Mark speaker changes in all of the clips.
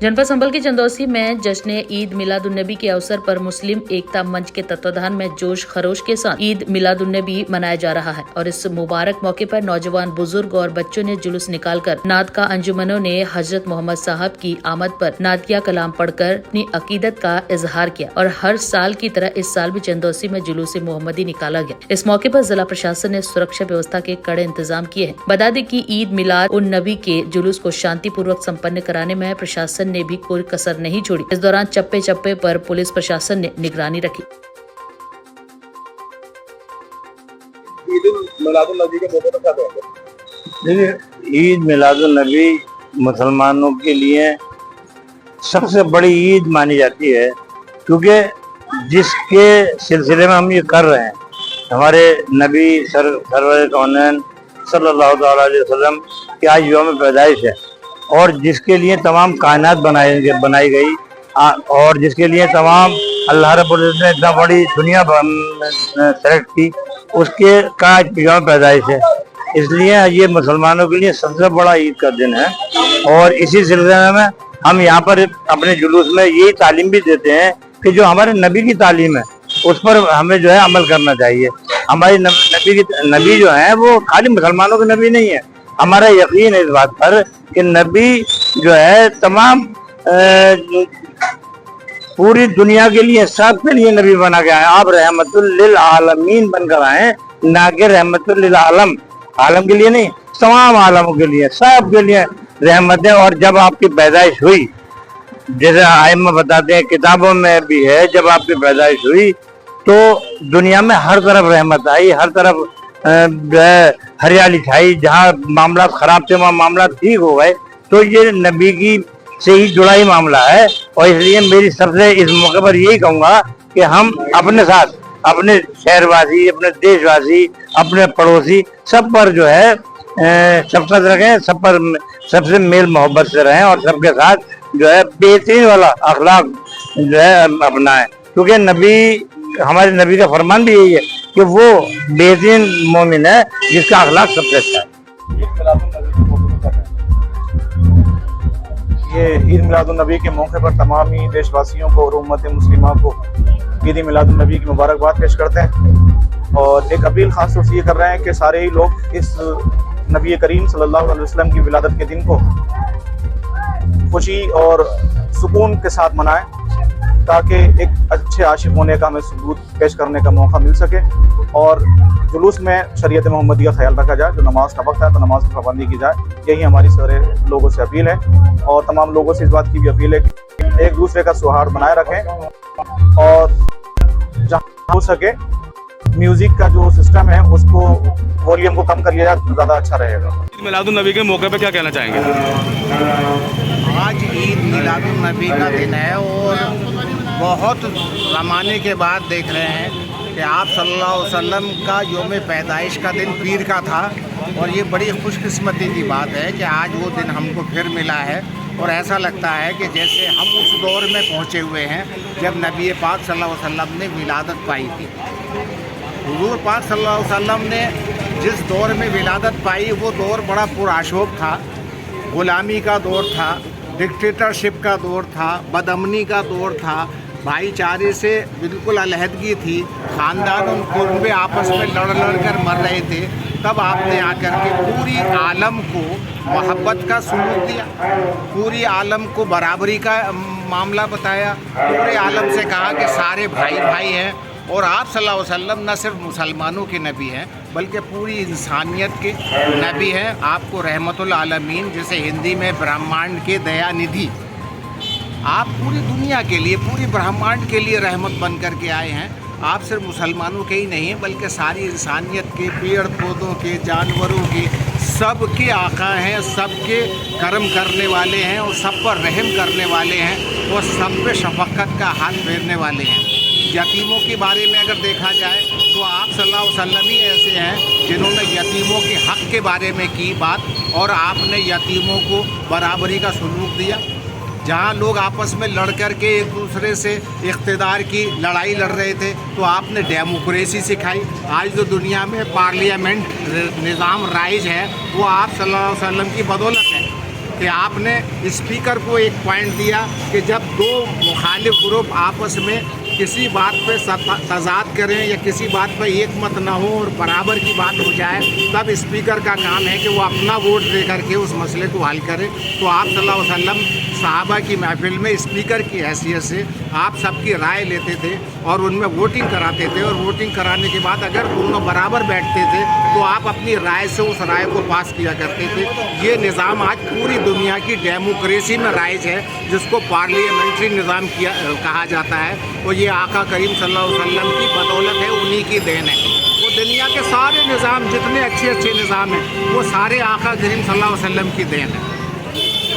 Speaker 1: जनपद संभल के चंदौसी में जश्न ईद मिलादुन्नबी के अवसर पर मुस्लिम एकता मंच के तत्वाधान में जोश खरोश के साथ ईद मिलादुन्नबी मनाया जा रहा है और इस मुबारक मौके पर नौजवान, बुजुर्ग और बच्चों ने जुलूस निकालकर नात का अंजुमनों ने हजरत मोहम्मद साहब की आमद पर नातिया कलाम पढ़कर अपनी अकीदत का इजहार किया और हर साल की तरह इस साल भी चंदौसी में जुलूस मोहम्मदी निकाला गया। इस मौके पर जिला प्रशासन ने सुरक्षा व्यवस्था के कड़े इंतजाम किए हैं। बता दें कि ईद मिलाद उन नबी के जुलूस को शांतिपूर्वक संपन्न कराने में प्रशासन ने भी कोई कसर नहीं छोड़ी। इस दौरान चप्पे चप्पे पर पुलिस प्रशासन ने निगरानी रखी।
Speaker 2: ईद मिलादुन्नबी मुसलमानों के लिए सबसे बड़ी ईद मानी जाती है, क्योंकि जिसके सिलसिले में हम ये कर रहे हैं, हमारे नबी सरवर कौनैन सल्लल्लाहु अलैहि वसल्लम की आज यौम पैदाइश है और जिसके लिए तमाम कायनात बनाई गई और जिसके लिए तमाम अल्लाह रब्बुल इज़्ज़त ने इतना बड़ी दुनिया सेलेक्ट की, उसके का यौम पैदाइश है। इसलिए ये मुसलमानों के लिए सबसे बड़ा ईद का दिन है और इसी सिलसिले में हम यहाँ पर अपने जुलूस में यही तालीम भी देते हैं कि जो हमारे नबी की तालीम है उस पर हमें जो है अमल करना चाहिए। हमारी नबी जो है वो खाली मुसलमानों के नबी नहीं है। हमारा यकीन है इस बात पर कि नबी जो है तमाम पूरी दुनिया के लिए, सबके लिए नबी बना के आए। आप रहमतुल लिल आलमीन बनकर आए, ना कि रहमतुल लिल आलम, आलम के लिए नहीं, तमाम आलमों के लिए, सब के लिए रहमत है। और जब आपकी पैदाइश हुई, जैसे आइम्मा बताते हैं, किताबों में भी है, जब आपकी पैदाइश हुई तो दुनिया में हर तरफ रहमत आई, हर तरफ हरियाली छाई। जहाँ मामला खराब थे वहाँ मामला ठीक हो गए। तो ये नबी की से ही जुड़ा ही मामला है और इसलिए मेरी सबसे इस मौके पर यही कहूँगा कि हम अपने साथ, अपने शहरवासी, अपने देशवासी, अपने पड़ोसी, सब पर जो है शफकत रखें, सब पर सबसे मेल मोहब्बत से रहें और सबके साथ जो है बेहतरीन वाला अखलाक जो है अपनाएं, क्योंकि नबी, हमारे नबी का फरमान भी यही है कि वो बेहतरीन मोमिन है जिसका अखलाक सबसे अच्छा है।
Speaker 3: ये ईद मिलादुन्नबी के मौके पर तमाम ही देशवासियों को और उम्मत मुस्लिमा को ईद मिलादुन्नबी की मुबारकबाद पेश करते हैं और एक अपील खास तौर से ये कर रहे हैं कि सारे ही लोग इस नबी करीम सल्लल्लाहु अलैहि वसल्लम की विलादत के दिन को खुशी और सुकून के साथ मनाएं, ताकि एक अच्छे आशिक होने का हमें सबूत पेश करने का मौका मिल सके और जुलूस में शरीयत मोहम्मदी का ख्याल रखा जाए। जो नमाज का वक्त है तो नमाज की पाबंदी की जाए। यही हमारी सारे लोगों से अपील है और तमाम लोगों से इस बात की भी अपील है कि एक दूसरे का सौहार्द बनाए रखें और जहाँ हो सके म्यूजिक का जो सिस्टम है उसको वॉल्यूम को कम कर लिया जाए तो ज़्यादा अच्छा रहेगा।
Speaker 4: ईद मिलादुन्नबी के मौके पर क्या कहना चाहेंगे?
Speaker 5: आज ईद मिलादुन्नबी का दिन है और बहुत ज़माने के बाद देख रहे हैं कि आप सल्लल्लाहु अलैहि वसल्लम का यौम पैदाइश का दिन पीर का था और ये बड़ी खुशकिस्मती की बात है कि आज वो दिन हमको फिर मिला है और ऐसा लगता है कि जैसे हम उस दौर में पहुँचे हुए हैं जब नबी पाक सल्लल्लाहु अलैहि वसल्लम ने विलादत पाई थी। हुज़ूर पाक सल्लल्लाहु अलैहि वसल्लम ने जिस दौर में विलादत पाई वो दौर बड़ा पुराशोभ था। ग़ुलामी का दौर था, डिक्टेटरशिप का दौर था, बदअमनी का दौर था, भाईचारे से बिल्कुल अलहदगी थी, ख़ानदान और कुर्बे आपस में लड़ कर मर रहे थे। तब आपने आकर के पूरी आलम को मोहब्बत का सुलूक दिया, पूरी आलम को बराबरी का मामला बताया, पूरे आलम से कहा कि सारे भाई भाई हैं और आप सल्लल्लाहु अलैहि वसल्लम न सिर्फ मुसलमानों के नबी हैं बल्कि पूरी इंसानियत के नबी हैं। आपको रहमतुल आलमीन, जैसे हिंदी में ब्रह्मांड के दयानिधि, आप पूरी दुनिया के लिए, पूरी ब्रह्मांड के लिए रहमत बन कर के आए हैं। आप सिर्फ मुसलमानों के ही नहीं हैं बल्कि सारी इंसानियत के, पेड़ पौधों के, जानवरों के, सब के आका हैं, सबके करम करने वाले हैं और सब पर रहम करने वाले हैं और सब पे शफकत का हाथ फेरने वाले हैं। यतीमों के बारे में अगर देखा जाए तो आप सल्लल्लाहु अलैहि वसल्लम ही ऐसे हैं जिन्होंने यतीमों के हक़ के बारे में की बात और आपने यतीमों को बराबरी का सुलूक दिया। जहाँ लोग आपस में लड़ कर के एक दूसरे से इख्तिदार की लड़ाई लड़ रहे थे तो आपने डेमोक्रेसी सिखाई। आज जो दुनिया में पार्लियामेंट निज़ाम राइज है वो आप सल्लल्लाहु अलैहि वसल्लम की बदौलत है کہ آپ نے اسپیکر کو ایک پوائنٹ دیا کہ جب دو مخالف گروپ آپس میں کسی بات پہ تضاد کریں یا کسی بات پہ ایک مت نہ ہو اور برابر کی بات ہو جائے، تب اسپیکر کا کام ہے کہ وہ اپنا ووٹ دے کر کے اس مسئلے کو حل کرے۔ تو آپ صلی اللہ علیہ وسلم صحابہ کی محفل میں اسپیکر کی حیثیت سے آپ سب کی رائے لیتے تھے اور ان میں ووٹنگ کراتے تھے، اور ووٹنگ کرانے کے بعد اگر دونوں برابر بیٹھتے تھے تو آپ اپنی رائے سے اس رائے کو پاس کیا کرتے تھے۔ یہ نظام آج پوری دنیا کی ڈیموکریسی میں رائج ہے، جس کو پارلیمنٹری نظام کہا جاتا ہے، اور یہ آقا کریم صلی اللہ علیہ وسلم کی بدولت ہے، انہی کی دین ہے۔ وہ دنیا کے سارے نظام جتنے اچھے اچھے نظام ہیں وہ سارے آقا کریم صلی اللہ علیہ وسلم کی دین ہے،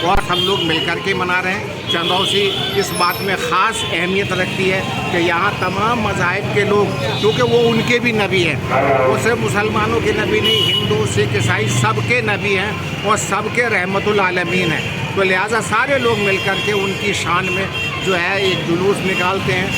Speaker 5: اور ہم لوگ مل کر کے منا رہے ہیں۔ چندوسی اس بات میں خاص اہمیت رکھتی ہے کہ یہاں تمام مذاہب کے لوگ، کیونکہ وہ ان کے بھی نبی ہیں، وہ صرف مسلمانوں کے نبی نہیں، ہندو سکھ عیسائی سب کے نبی ہیں اور سب کے رحمت العالمین ہیں، تو لہٰذا سارے لوگ مل کر کے ان کی شان میں جو ہے ایک جلوس نکالتے ہیں